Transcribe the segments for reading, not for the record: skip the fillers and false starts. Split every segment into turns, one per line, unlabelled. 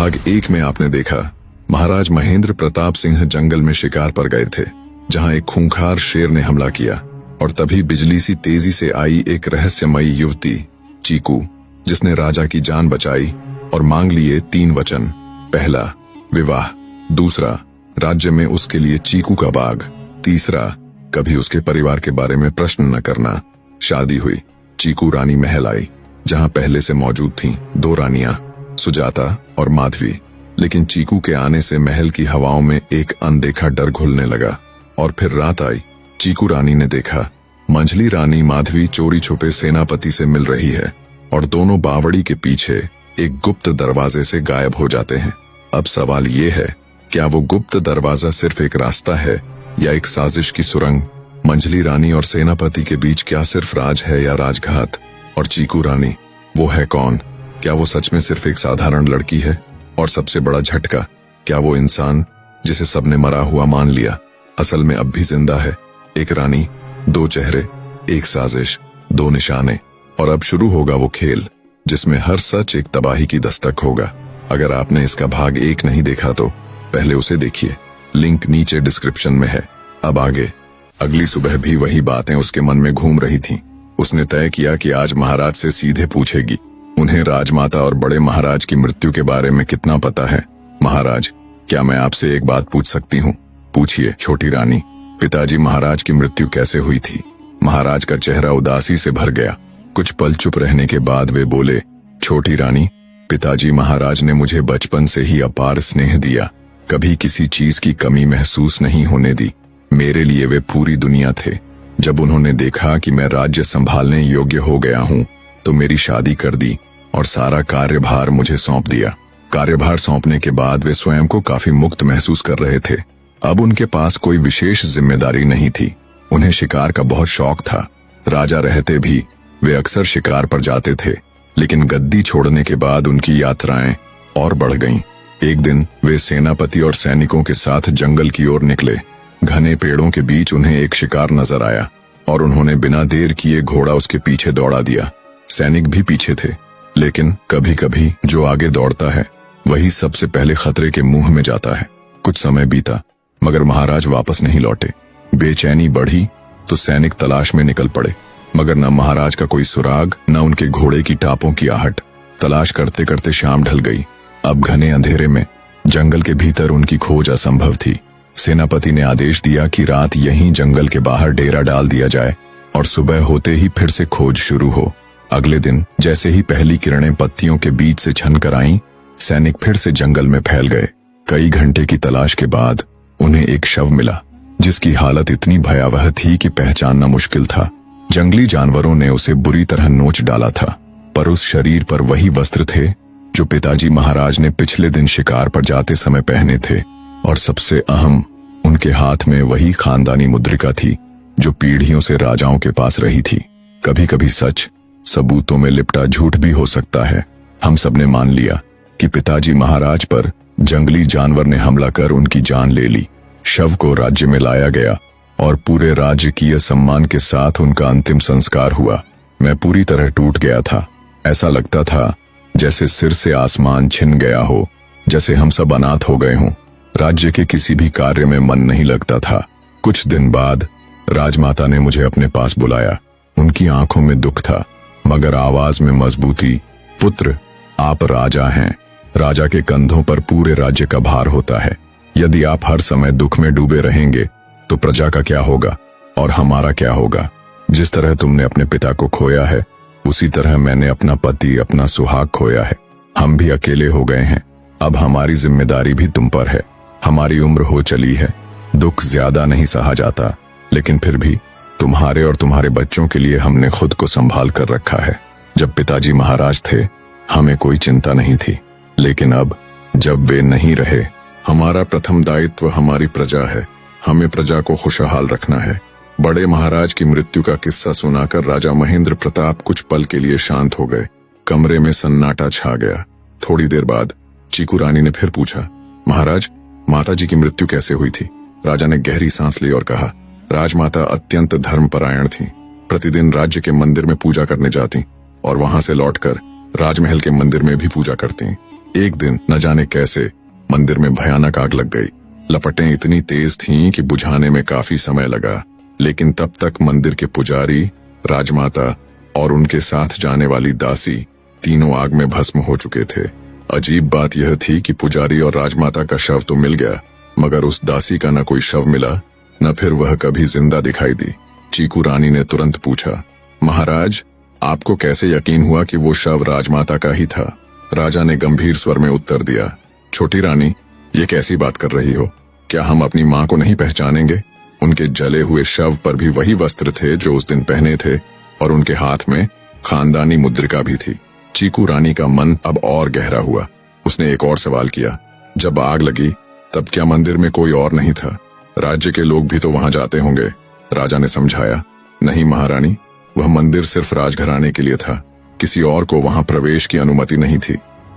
भाग 1 में आपने देखा महाराज महेंद्र प्रताप सिंह जंगल में शिकार पर गए थे, जहां एक खूंखार शेर ने हमला किया और तभी बिजली सी तेजी से आई एक रहस्यमयी युवती चीकू, जिसने राजा की जान बचाई और मांग लिए 3 वचन। पहला, विवाह। दूसरा, राज्य में उसके लिए चीकू का बाग। तीसरा, कभी उसके परिवार के बारे में प्रश्न न करना। शादी हुई। चीकू रानी महल आई, जहां पहले से मौजूद थीं 2 रानियां, सुजाता और माधवी। लेकिन चीकू के आने से महल की हवाओं में एक अनदेखा डर घुलने लगा। और फिर रात आई। चीकू रानी ने देखा मंझली रानी माधवी चोरी छुपे सेनापति से मिल रही है और दोनों बावड़ी के पीछे एक गुप्त दरवाजे से गायब हो जाते हैं। अब सवाल ये है, क्या वो गुप्त दरवाजा सिर्फ एक रास्ता है या एक साजिश की सुरंग? मंझली रानी और सेनापति के बीच क्या सिर्फ राज है या राजघात? और चीकू रानी, वो है कौन? क्या वो सच में सिर्फ एक साधारण लड़की है? और सबसे बड़ा झटका, क्या वो इंसान जिसे सबने मरा हुआ मान लिया असल में अब भी जिंदा है? एक रानी, 2 चेहरे, एक साजिश, 2 निशाने। और अब शुरू होगा वो खेल जिसमें हर सच एक तबाही की दस्तक होगा। अगर आपने इसका भाग 1 नहीं देखा तो पहले उसे देखिए, लिंक नीचे डिस्क्रिप्शन में है। अब आगे। अगली सुबह भी वही बातें उसके मन में घूम रही थीं। उसने तय किया कि आज महाराज से सीधे पूछेगी, उन्हें राजमाता और बड़े महाराज की मृत्यु के बारे में कितना पता है। महाराज, क्या मैं आपसे एक बात पूछ सकती हूँ? पूछिए छोटी रानी। पिताजी महाराज की मृत्यु कैसे हुई थी? महाराज का चेहरा उदासी से भर गया। कुछ पल चुप रहने के बाद वे बोले, छोटी रानी, पिताजी महाराज ने मुझे बचपन से ही अपार स्नेह दिया, कभी किसी चीज की कमी महसूस नहीं होने दी। मेरे लिए वे पूरी दुनिया थे। जब उन्होंने देखा कि मैं राज्य संभालने योग्य हो गया हूँ तो मेरी शादी कर दी और सारा कार्यभार मुझे सौंप दिया। कार्यभार सौंपने के बाद वे स्वयं को काफी मुक्त महसूस कर रहे थे। अब उनके पास कोई विशेष जिम्मेदारी नहीं थी। उन्हें शिकार का बहुत शौक था। राजा रहते भी वे अक्सर शिकार पर जाते थे, लेकिन गद्दी छोड़ने के बाद उनकी यात्राएं और बढ़ गईं। एक दिन वे सेनापति और सैनिकों के साथ जंगल की ओर निकले। घने पेड़ों के बीच उन्हें एक शिकार नजर आया और उन्होंने बिना देर किए घोड़ा उसके पीछे दौड़ा दिया। सैनिक भी पीछे थे, लेकिन कभी कभी जो आगे दौड़ता है वही सबसे पहले खतरे के मुंह में जाता है। कुछ समय बीता, मगर महाराज वापस नहीं लौटे। बेचैनी बढ़ी तो सैनिक तलाश में निकल पड़े, मगर न महाराज का कोई सुराग, न उनके घोड़े की टापों की आहट। तलाश करते करते शाम ढल गई। अब घने अंधेरे में जंगल के भीतर उनकी खोज असंभव थी। सेनापति ने आदेश दिया कि रात यहीं जंगल के बाहर डेरा डाल दिया जाए और सुबह होते ही फिर से खोज शुरू हो। अगले दिन जैसे ही पहली किरणें पत्तियों के बीच से छन कर आईं, सैनिक फिर से जंगल में फैल गए। कई घंटे की तलाश के बाद उन्हें एक शव मिला, जिसकी हालत इतनी भयावह थी कि पहचानना मुश्किल था। जंगली जानवरों ने उसे बुरी तरह नोच डाला था, पर उस शरीर पर वही वस्त्र थे जो पिताजी महाराज ने पिछले दिन शिकार पर जाते समय पहने थे। और सबसे अहम, उनके हाथ में वही खानदानी मुद्रिका थी जो पीढ़ियों से राजाओं के पास रही थी। कभी कभी सच सबूतों में लिपटा झूठ भी हो सकता है। हम सबने मान लिया कि पिताजी महाराज पर जंगली जानवर ने हमला कर उनकी जान ले ली। शव को राज्य में लाया गया और पूरे राजकीय सम्मान के साथ उनका अंतिम संस्कार हुआ। मैं पूरी तरह टूट गया था। ऐसा लगता था जैसे सिर से आसमान छिन गया हो, जैसे हम सब अनाथ हो गए हों। राज्य के किसी भी कार्य में मन नहीं लगता था। कुछ दिन बाद राजमाता ने मुझे अपने पास बुलाया। उनकी आंखों में दुख था, मगर आवाज में मजबूती। पुत्र, आप राजा हैं। राजा के कंधों पर पूरे राज्य का भार होता है। यदि आप हर समय दुख में डूबे रहेंगे तो प्रजा का क्या होगा और हमारा क्या होगा? जिस तरह तुमने अपने पिता को खोया है, उसी तरह मैंने अपना पति, अपना सुहाग खोया है। हम भी अकेले हो गए हैं। अब हमारी जिम्मेदारी भी तुम पर है। हमारी उम्र हो चली है, दुख ज्यादा नहीं सहा जाता, लेकिन फिर भी तुम्हारे और तुम्हारे बच्चों के लिए हमने खुद को संभाल कर रखा है। जब पिताजी महाराज थे, हमें कोई चिंता नहीं थी, लेकिन अब जब वे नहीं रहे, हमारा प्रथम दायित्व हमारी प्रजा है। हमें प्रजा को खुशहाल रखना है। बड़े महाराज की मृत्यु का किस्सा सुनाकर राजा महेंद्र प्रताप कुछ पल के लिए शांत हो गए। कमरे में सन्नाटा छा गया। थोड़ी देर बाद चीकू रानी ने फिर पूछा, महाराज, माताजी की मृत्यु कैसे हुई थी? राजा ने गहरी सांस ली और कहा, राजमाता अत्यंत धर्मपरायण थीं। प्रतिदिन राज्य के मंदिर में पूजा करने जाती और वहां से लौटकर राजमहल के मंदिर में भी पूजा करती। एक दिन न जाने कैसे मंदिर में भयानक आग लग गई। लपटें इतनी तेज थीं कि बुझाने में काफी समय लगा, लेकिन तब तक मंदिर के पुजारी, राजमाता और उनके साथ जाने वाली दासी तीनों आग में भस्म हो चुके थे। अजीब बात यह थी कि पुजारी और राजमाता का शव तो मिल गया, मगर उस दासी का न कोई शव मिला, न फिर वह कभी जिंदा दिखाई दी। चीकू रानी ने तुरंत पूछा, महाराज, आपको कैसे यकीन हुआ कि वो शव राजमाता का ही था? राजा ने गंभीर स्वर में उत्तर दिया, छोटी रानी, ये कैसी बात कर रही हो? क्या हम अपनी माँ को नहीं पहचानेंगे? उनके जले हुए शव पर भी वही वस्त्र थे जो उस दिन पहने थे, और उनके हाथ में खानदानी मुद्रिका भी थी। चीकू रानी का मन अब और गहरा हुआ। उसने एक और सवाल किया, जब आग लगी तब क्या मंदिर में कोई और नहीं था? राज्य के लोग भी तो वहां जाते होंगे। राजा ने समझाया, नहीं महारानी, वह मंदिर सिर्फ राजघराने के लिए था, किसी और को वहां प्रवेश की अनुमति नहीं थी।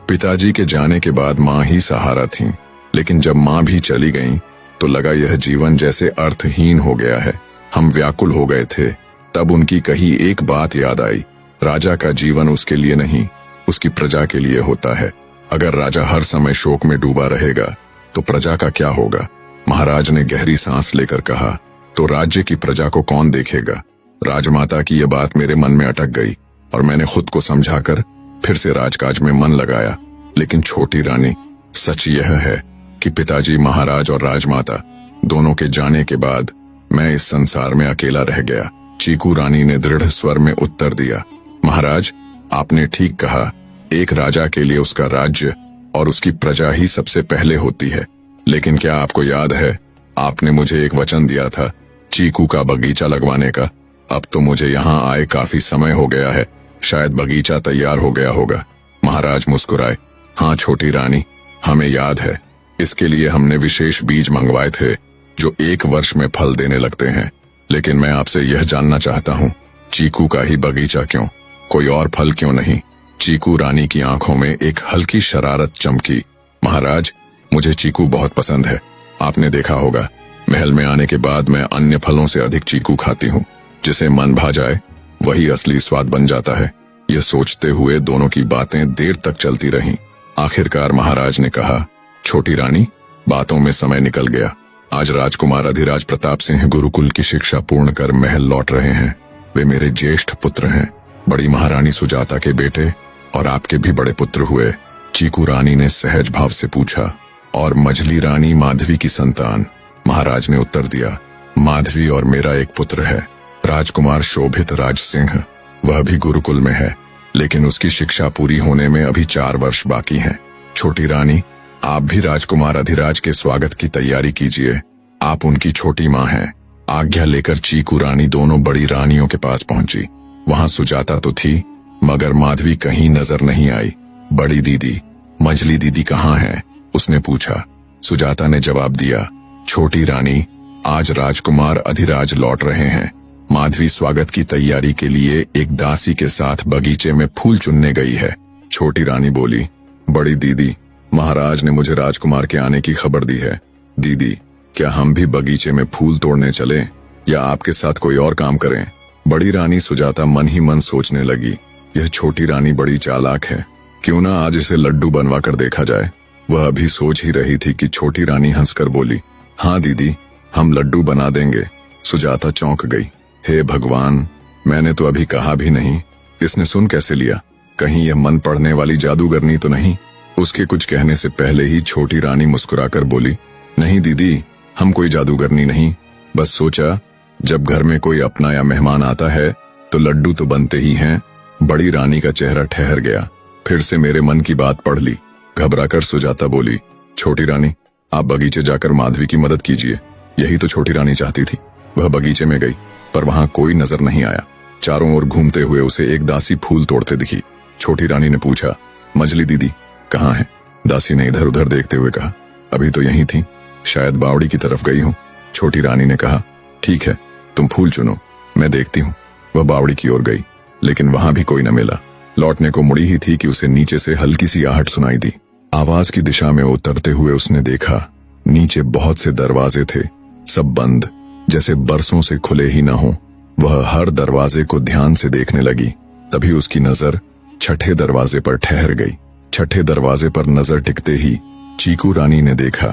पिताजी के जाने के बाद माँ ही सहारा थी, लेकिन जब माँ भी चली गईं, तो लगा यह जीवन जैसे अर्थहीन हो गया है। हम व्याकुल हो गए थे। तब उनकी कही एक बात याद आई, राजा का जीवन उसके लिए नहीं, उसकी प्रजा के लिए होता है। अगर राजा हर समय शोक में डूबा रहेगा तो प्रजा का क्या होगा? महाराज ने गहरी सांस लेकर कहा, तो राज्य की प्रजा को कौन देखेगा? राजमाता की यह बात मेरे मन में अटक गई और मैंने खुद को समझाकर फिर से राजकाज में मन लगाया। लेकिन छोटी रानी, सच यह है कि पिताजी, महाराज और राजमाता दोनों के जाने के बाद मैं इस संसार में अकेला रह गया। चीकू रानी ने दृढ़ स्वर में उत्तर दिया, महाराज, आपने ठीक कहा, एक राजा के लिए उसका राज्य और उसकी प्रजा ही सबसे पहले होती है। लेकिन क्या आपको याद है, आपने मुझे एक वचन दिया था चीकू का बगीचा लगवाने का? अब तो मुझे यहाँ आए काफी समय हो गया है, शायद बगीचा तैयार हो गया होगा। महाराज मुस्कुराए, हाँ छोटी रानी, हमें याद है। इसके लिए हमने विशेष बीज मंगवाए थे जो 1 वर्ष में फल देने लगते हैं। लेकिन मैं आपसे यह जानना चाहता हूँ, चीकू का ही बगीचा क्यों? कोई और फल क्यों नहीं? चीकू रानी की आंखों में एक हल्की शरारत चमकी। महाराज, मुझे चीकू बहुत पसंद है। आपने देखा होगा, महल में आने के बाद मैं अन्य फलों से अधिक चीकू खाती हूँ। जिसे मन भा जाए वही असली स्वाद बन जाता है। यह सोचते हुए दोनों की बातें देर तक चलती रहीं। आखिरकार महाराज ने कहा, छोटी रानी, बातों में समय निकल गया। आज राजकुमार अधिराज प्रताप सिंह गुरुकुल की शिक्षा पूर्ण कर महल लौट रहे हैं। वे मेरे ज्येष्ठ पुत्र हैं। बड़ी महारानी सुजाता के बेटे और आपके भी बड़े पुत्र हुए। चीकू रानी ने सहज भाव से पूछा, और मझली रानी माधवी की संतान? महाराज ने उत्तर दिया, माधवी और मेरा एक पुत्र है, राजकुमार शोभित राज सिंह। वह भी गुरुकुल में है, लेकिन उसकी शिक्षा पूरी होने में अभी 4 वर्ष बाकी हैं। छोटी रानी, आप भी राजकुमार अधिराज के स्वागत की तैयारी कीजिए। आप उनकी छोटी माँ हैं। आज्ञा लेकर चीकू रानी दोनों बड़ी रानियों के पास पहुंची। वहां सुजाता तो थी, मगर माधवी कहीं नजर नहीं आई। बड़ी दीदी, मझली दीदी कहाँ है? उसने पूछा। सुजाता ने जवाब दिया, छोटी रानी, आज राजकुमार अधिराज लौट रहे हैं। माधवी स्वागत की तैयारी के लिए एक दासी के साथ बगीचे में फूल चुनने गई है। छोटी रानी बोली, बड़ी दीदी, महाराज ने मुझे राजकुमार के आने की खबर दी है। दीदी, क्या हम भी बगीचे में फूल तोड़ने चलें या आपके साथ कोई और काम करें? बड़ी रानी सुजाता मन ही मन सोचने लगी, यह छोटी रानी बड़ी चालाक है, क्यों ना आज इसे लड्डू बनवा कर देखा जाए। वह अभी सोच ही रही थी कि छोटी रानी हंसकर बोली, हाँ दीदी, हम लड्डू बना देंगे। सुजाता चौंक गई, हे भगवान, मैंने तो अभी कहा भी नहीं, इसने सुन कैसे लिया? कहीं यह मन पढ़ने वाली जादूगरनी तो नहीं? उसके कुछ कहने से पहले ही छोटी रानी मुस्कुराकर बोली, नहीं दीदी, हम कोई जादूगरनी नहीं, बस सोचा जब घर में कोई अपना या मेहमान आता है तो लड्डू तो बनते ही हैं। बड़ी रानी का चेहरा ठहर गया, फिर से मेरे मन की बात पढ़ ली। घबराकर सुजाता बोली, छोटी रानी, आप बगीचे जाकर माधवी की मदद कीजिए। यही तो छोटी रानी चाहती थी। वह बगीचे में गई, पर वहां कोई नजर नहीं आया। चारों ओर घूमते हुए उसे एक दासी फूल तोड़ते दिखी। छोटी रानी ने पूछा, मझली दीदी कहाँ है? दासी ने इधर उधर देखते हुए कहा, अभी तो यहीं थी, शायद बावड़ी की तरफ गई हूँ। छोटी रानी ने कहा, ठीक है, तुम फूल चुनो, मैं देखती हूँ। वह बावड़ी की ओर गई, लेकिन वहां भी कोई न मिला। लौटने को मुड़ी ही थी कि उसे नीचे से हल्की सी आहट सुनाई दी। आवाज की दिशा में उतरते हुए उसने देखा, नीचे बहुत से दरवाजे थे, सब बंद, जैसे बरसों से खुले ही न हो। वह हर दरवाजे को ध्यान से देखने लगी। तभी उसकी नजर छठे दरवाजे पर ठहर गई। छठे दरवाजे पर नजर टिकते ही चीकू रानी ने देखा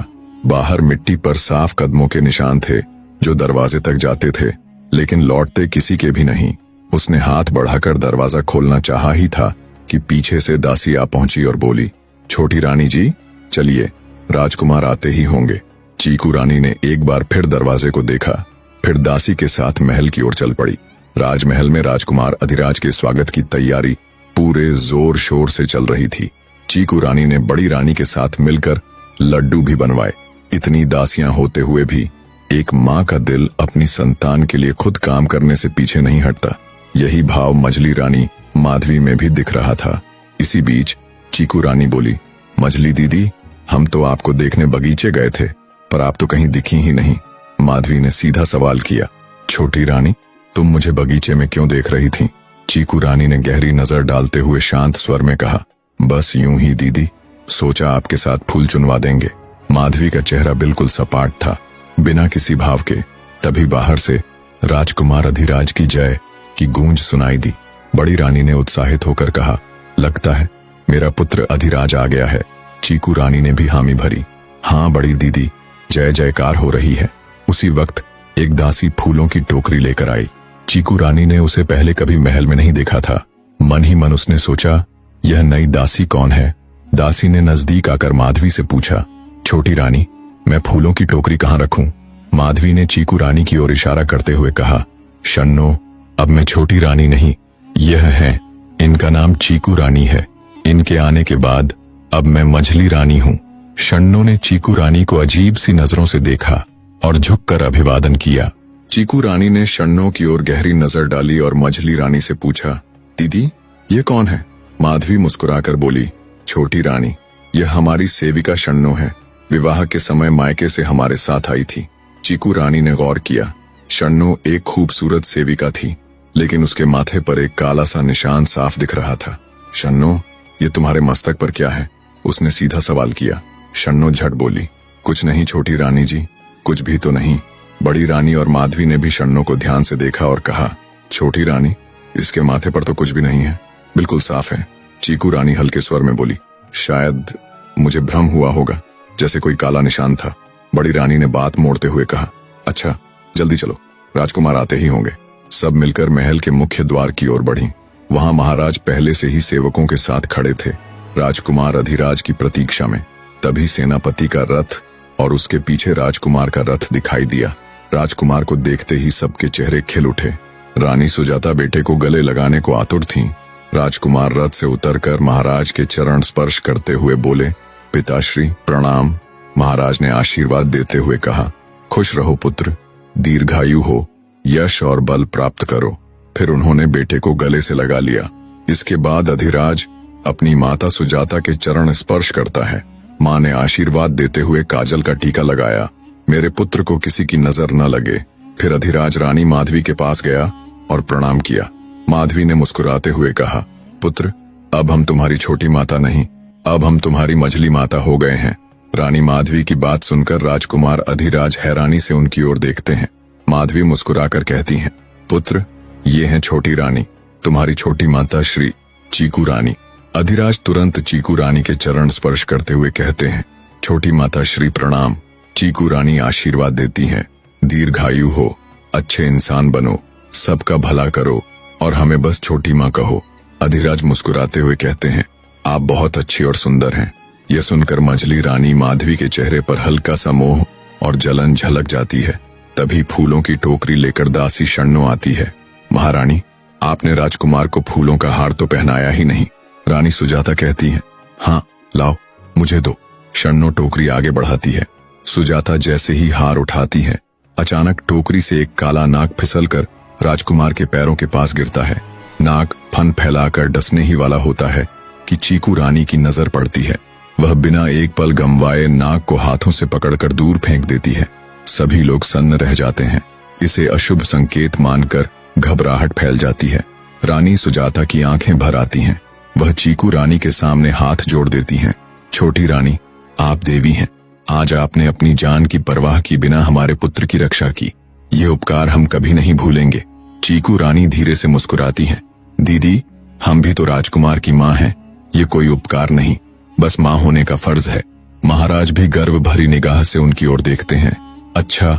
बाहर मिट्टी पर साफ कदमों के निशान थे जो दरवाजे तक जाते थे, लेकिन लौटते किसी के भी नहीं। उसने हाथ बढ़ाकर दरवाजा खोलना चाहा ही था कि पीछे से दासी आ पहुंची और बोली, छोटी रानी जी चलिए, राजकुमार आते ही होंगे। चीकू रानी ने एक बार फिर दरवाजे को देखा, फिर दासी के साथ महल की ओर चल पड़ी। राजमहल में राजकुमार अधिराज के स्वागत की तैयारी पूरे जोर शोर से चल रही थी। चीकू रानी ने बड़ी रानी के साथ मिलकर लड्डू भी बनवाए। इतनी दासियां होते हुए भी एक माँ का दिल अपनी संतान के लिए खुद काम करने से पीछे नहीं हटता। यही भाव मझली रानी माधवी में भी दिख रहा था। इसी बीच चीकू रानी बोली, मझली दीदी, हम तो आपको देखने बगीचे गए थे, पर आप तो कहीं दिखी ही नहीं। माधवी ने सीधा सवाल किया, छोटी रानी, तुम मुझे बगीचे में क्यों देख रही थी? चीकू रानी ने गहरी नजर डालते हुए शांत स्वर में कहा, बस यूं ही दीदी, सोचा आपके साथ फूल चुनवा देंगे। माधवी का चेहरा बिल्कुल सपाट था, बिना किसी भाव के। तभी बाहर से राजकुमार अधिराज की जय की गूंज सुनाई दी। बड़ी रानी ने उत्साहित होकर कहा, लगता है मेरा पुत्र अधिराज आ गया है। चीकू रानी ने भी हामी भरी, हाँ बड़ी दीदी, जय जयकार हो रही है। उसी वक्त एक दासी फूलों की टोकरी लेकर आई। चीकू रानी ने उसे पहले कभी महल में नहीं देखा था। मन ही मन उसने सोचा, यह नई दासी कौन है? दासी ने नजदीक आकर माधवी से पूछा, छोटी रानी, मैं फूलों की टोकरी कहाँ रखूं? माधवी ने चीकू रानी की ओर इशारा करते हुए कहा, शन्नो, अब मैं छोटी रानी नहीं, यह है, इनका नाम चीकू रानी है। इनके आने के बाद अब मैं मझली रानी हूँ। शन्नो ने चीकू रानी को अजीब सी नजरों से देखा और झुककर अभिवादन किया। चीकू रानी ने शन्नो की ओर गहरी नजर डाली और मझली रानी से पूछा, दीदी ये कौन है? माधवी मुस्कुराकर बोली, छोटी रानी, यह हमारी सेविका शन्नो है, विवाह के समय मायके से हमारे साथ आई थी। चीकू रानी ने गौर किया, शन्नो एक खूबसूरत सेविका थी, लेकिन उसके माथे पर एक काला सा निशान साफ दिख रहा था। शन्नो, ये तुम्हारे मस्तक पर क्या है? उसने सीधा सवाल किया। शन्नो झट बोली, कुछ नहीं छोटी रानी जी, कुछ भी तो नहीं। बड़ी रानी और माधवी ने भी शन्नो को ध्यान से देखा और कहा, छोटी रानी, इसके माथे पर तो कुछ भी नहीं है, बिल्कुल साफ है। चीकू रानी हल्के स्वर में बोली, शायद मुझे भ्रम हुआ होगा, जैसे कोई काला निशान था। बड़ी रानी ने बात मोड़ते हुए कहा, अच्छा जल्दी चलो, राजकुमार आते ही होंगे। सब मिलकर महल के मुख्य द्वार की ओर बढ़ी। वहां महाराज पहले से ही सेवकों के साथ खड़े थे, राजकुमार अधिराज की प्रतीक्षा में। तभी सेनापति का रथ और उसके पीछे राजकुमार का रथ दिखाई दिया। राजकुमार को देखते ही सबके चेहरे खिल उठे। रानी सुजाता बेटे को गले लगाने को आतुर थीं। राजकुमार रथ से उतरकर महाराज के चरण स्पर्श करते हुए बोले, पिताश्री प्रणाम। महाराज ने आशीर्वाद देते हुए कहा, खुश रहो पुत्र, दीर्घायु हो, यश और बल प्राप्त करो। फिर उन्होंने बेटे को गले से लगा लिया। इसके बाद अधिराज अपनी माता सुजाता के चरण स्पर्श करता है। माँ ने आशीर्वाद देते हुए काजल का टीका लगाया, मेरे पुत्र को किसी की नजर न लगे। फिर अधिराज रानी माधवी के पास गया और प्रणाम किया। माधवी ने मुस्कुराते हुए कहा, पुत्र, अब हम तुम्हारी छोटी माता नहीं, अब हम तुम्हारी मझली माता हो गए हैं। रानी माधवी की बात सुनकर राजकुमार अधिराज हैरानी से उनकी ओर देखते हैं। माधवी मुस्कुराकर कहती हैं, पुत्र, ये हैं छोटी रानी, तुम्हारी छोटी माता श्री चीकू रानी। अधिराज तुरंत चीकू रानी के चरण स्पर्श करते हुए कहते हैं, छोटी माता श्री प्रणाम। चीकू रानी आशीर्वाद देती हैं, दीर्घायु हो, अच्छे इंसान बनो, सबका भला करो और हमें बस छोटी माँ कहो। अधिराज मुस्कुराते हुए कहते हैं, आप बहुत अच्छी और सुंदर हैं। यह सुनकर मझली रानी माधवी के चेहरे पर हल्का सा मोह और जलन झलक जाती है। तभी फूलों की टोकरी लेकर दासी शन्नो आती है। महारानी, आपने राजकुमार को फूलों का हार तो पहनाया ही नहीं। रानी सुजाता कहती है, हाँ लाओ, मुझे दो। शन्नो टोकरी आगे बढ़ाती है। सुजाता जैसे ही हार उठाती है, अचानक टोकरी से एक काला नाग फिसलकर राजकुमार के पैरों के पास गिरता है। नाग फन फैलाकर डसने ही वाला होता है कि चीकू रानी की नजर पड़ती है। वह बिना एक पल गंवाए नाग को हाथों से पकड़कर दूर फेंक देती है। सभी लोग सन्न रह जाते हैं। इसे अशुभ संकेत मानकर घबराहट फैल जाती है। रानी सुजाता की आंखें भर आती हैं। वह चीकू रानी के सामने हाथ जोड़ देती हैं। छोटी रानी, आप देवी हैं। आज आपने अपनी जान की परवाह की बिना हमारे पुत्र की रक्षा की। ये उपकार हम कभी नहीं भूलेंगे। चीकू रानी धीरे से मुस्कुराती हैं। दीदी, हम भी तो राजकुमार की माँ हैं। ये कोई उपकार नहीं, बस माँ होने का फर्ज है। महाराज भी गर्व भरी निगाह से उनकी ओर देखते हैं। अच्छा,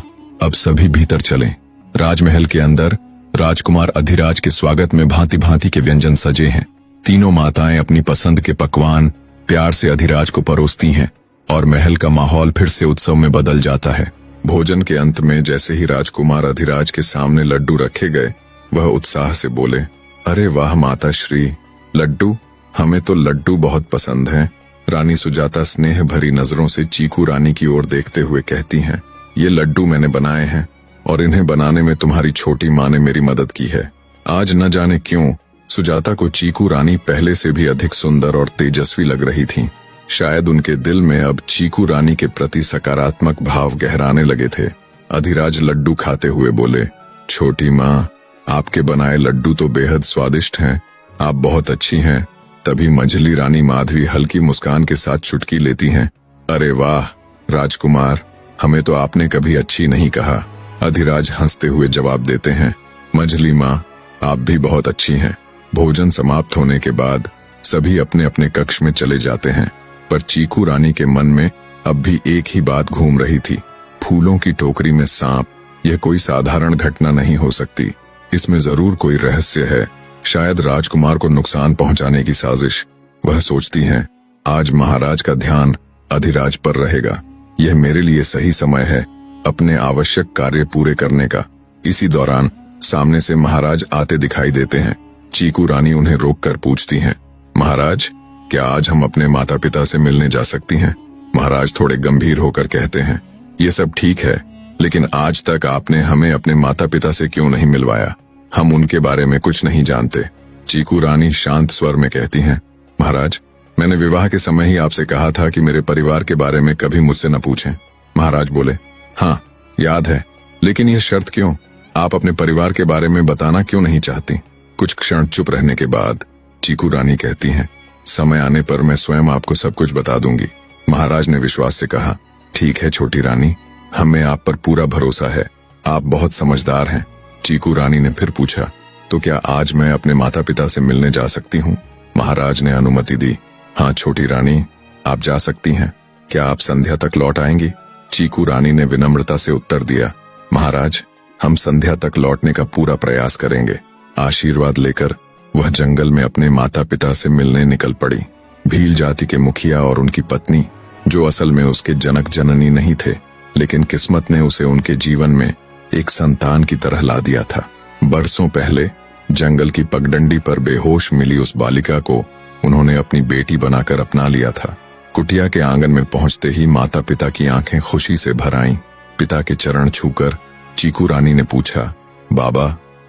अब सभी भीतर चलें। राजमहल के अंदर राजकुमार अधिराज के स्वागत में भांति भांति के व्यंजन सजे हैं। तीनों माताएं अपनी पसंद के पकवान प्यार से अधिराज को परोसती हैं और महल का माहौल फिर से उत्सव में बदल जाता है। भोजन के अंत में जैसे ही राजकुमार अधिराज के सामने लड्डू रखे गए, वह उत्साह से बोले, अरे वाह माता श्री, लड्डू, हमें तो लड्डू बहुत पसंद हैं। रानी सुजाता स्नेह भरी नजरों से चीकू रानी की ओर देखते हुए कहती हैं, ये लड्डू मैंने बनाए हैं और इन्हें बनाने में तुम्हारी छोटी माँ ने मेरी मदद की है। आज न जाने क्यों सुजाता को चीकू रानी पहले से भी अधिक सुंदर और तेजस्वी लग रही थीं। शायद उनके दिल में अब चीकू रानी के प्रति सकारात्मक भाव गहराने लगे थे। अधिराज लड्डू खाते हुए बोले, छोटी माँ, आपके बनाए लड्डू तो बेहद स्वादिष्ट हैं, आप बहुत अच्छी हैं। तभी मंझली रानी माधवी हल्की मुस्कान के साथ चुटकी लेती हैं, अरे वाह राजकुमार, हमें तो आपने कभी अच्छी नहीं कहा। अधिराज हंसते हुए जवाब देते हैं, मंझली माँ, आप भी बहुत अच्छी हैं। भोजन समाप्त होने के बाद सभी अपने अपने कक्ष में चले जाते हैं, पर चीकू रानी के मन में अब भी एक ही बात घूम रही थी, फूलों की टोकरी में सांप। यह कोई साधारण घटना नहीं हो सकती, इसमें जरूर कोई रहस्य है, शायद राजकुमार को नुकसान पहुंचाने की साजिश। वह सोचती हैं, आज महाराज का ध्यान अधिराज पर रहेगा, यह मेरे लिए सही समय है अपने आवश्यक कार्य पूरे करने का। इसी दौरान सामने से महाराज आते दिखाई देते हैं। चीकू रानी उन्हें रोककर पूछती हैं, महाराज, क्या आज हम अपने माता पिता से मिलने जा सकती हैं? महाराज थोड़े गंभीर होकर कहते हैं, ये सब ठीक है, लेकिन आज तक आपने हमें अपने माता पिता से क्यों नहीं मिलवाया? हम उनके बारे में कुछ नहीं जानते। चीकू रानी शांत स्वर में कहती हैं, महाराज, मैंने विवाह के समय ही आपसे कहा था कि मेरे परिवार के बारे में कभी मुझसे न पूछें। महाराज बोले, हाँ याद है, लेकिन यह शर्त क्यों? आप अपने परिवार के बारे में बताना क्यों नहीं चाहती? कुछ क्षण चुप रहने के बाद चीकू रानी कहती हैं, समय आने पर मैं स्वयं आपको सब कुछ बता दूंगी। महाराज ने विश्वास से कहा, ठीक है छोटी रानी, हमें आप पर पूरा भरोसा है, आप बहुत समझदार हैं। चीकू रानी ने फिर पूछा, तो क्या आज मैं अपने माता पिता से मिलने जा सकती हूँ? महाराज ने अनुमति दी। हाँ छोटी रानी, आप जा सकती हैं। क्या आप संध्या तक लौट आएंगी? चीकू रानी ने विनम्रता से उत्तर दिया, महाराज, हम संध्या तक लौटने का पूरा प्रयास करेंगे। आशीर्वाद लेकर वह जंगल में अपने माता पिता से मिलने निकल पड़ी। भील जाति के मुखिया और उनकी पत्नी, जो असल में उसके जनक जननी नहीं थे, लेकिन किस्मत ने उसे उनके जीवन में एक संतान की तरह ला दिया था। बरसों पहले जंगल की पगडंडी पर बेहोश मिली उस बालिका को उन्होंने अपनी बेटी बनाकर अपना लिया था। कुटिया के आंगन में पहुंचते ही माता पिता की आंखें खुशी से भर आईं। पिता के चरण छूकर चीकू रानी ने पूछा, बाबा,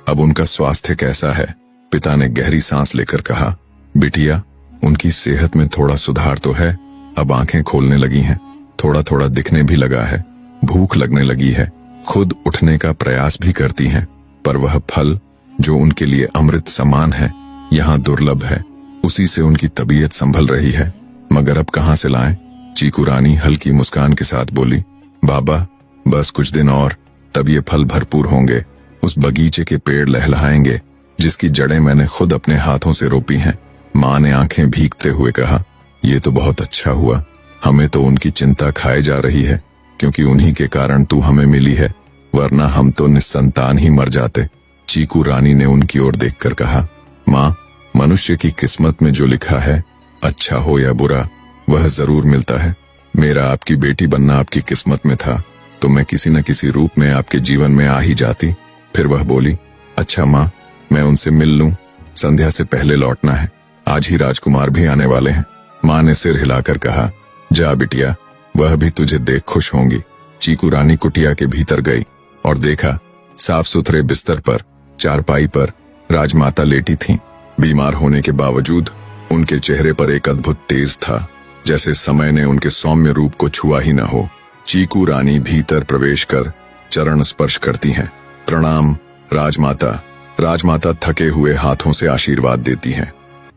अब उनका स्वास्थ्य कैसा है? पिता ने गहरी सांस लेकर कहा, बिटिया, उनकी सेहत में थोड़ा सुधार तो है, अब आंखें खोलने लगी हैं, थोड़ा थोड़ा दिखने भी लगा है, भूख लगने लगी है, खुद उठने का प्रयास भी करती हैं, पर वह फल जो उनके लिए अमृत समान है यहाँ दुर्लभ है, उसी से उनकी तबीयत संभल रही है, मगर अब कहाँ से लाएं? चीकू रानी हल्की मुस्कान के साथ बोली, बाबा, बस कुछ दिन और, तब ये फल भरपूर होंगे। उस बगीचे के पेड़ लहलहाएंगे जिसकी जड़ें मैंने खुद अपने हाथों से रोपी हैं। माँ ने आंखें भीगते हुए कहा, ये तो बहुत अच्छा हुआ, हमें तो उनकी चिंता खाए जा रही है, क्योंकि उन्हीं के कारण तू हमें मिली है, वरना हम तो निस्संतान ही मर जाते। चीकू रानी ने उनकी ओर देखकर कहा, माँ, मनुष्य की किस्मत में जो लिखा है, अच्छा हो या बुरा, वह जरूर मिलता है। मेरा आपकी बेटी बनना आपकी किस्मत में था, तो मैं किसी न किसी रूप में आपके जीवन में आ ही जाती। फिर वह बोली, अच्छा माँ, मैं उनसे मिल लूं, संध्या से पहले लौटना है, आज ही राजकुमार भी आने वाले हैं। माँ ने सिर हिलाकर कहा, जा बिटिया, वह भी तुझे देख खुश होंगी। चीकू रानी कुटिया के भीतर गई और देखा, साफ सुथरे बिस्तर पर चारपाई पर राजमाता लेटी थीं। बीमार होने के बावजूद उनके चेहरे पर एक अद्भुत तेज था, जैसे समय ने उनके सौम्य रूप को छुआ ही न हो। चीकू रानी भीतर प्रवेश कर चरण स्पर्श करती हैं। प्रणाम राजमाता। राजमाता थके हुए हाथों से आशीर्वाद देती हैं।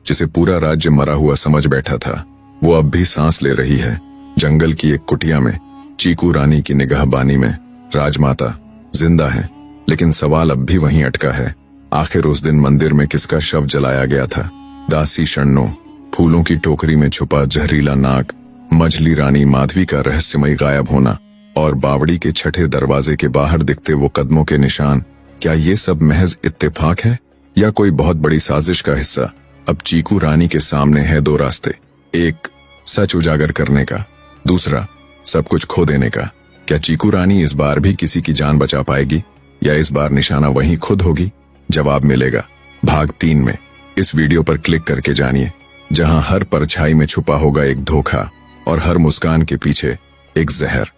जिसे पूरा राज्य मरा हुआ समझ बैठा था, वो अब भी सांस ले रही है। जंगल की एक कुटिया में चीकू रानी की निगाहबानी में राजमाता जिंदा है, लेकिन सवाल अब भी वहीं अटका है, आखिर उस दिन मंदिर में किसका शव जलाया गया था? दासी शरणों, फूलों की टोकरी में छुपा जहरीला नाग, मझली रानी माधवी का रहस्यमयी गायब होना और बावड़ी के छठे दरवाजे के बाहर दिखते वो कदमों के निशान, क्या ये सब महज इत्तेफाक है या कोई बहुत बड़ी साजिश का हिस्सा? अब चीकू रानी के सामने है दो रास्ते, एक सच उजागर करने का, दूसरा सब कुछ खो देने का। क्या चीकू रानी इस बार भी किसी की जान बचा पाएगी या इस बार निशाना वहीं खुद होगी? जवाब मिलेगा भाग 3 में। इस वीडियो पर क्लिक करके जानिए, जहां हर परछाई में छुपा होगा एक धोखा और हर मुस्कान के पीछे एक जहर।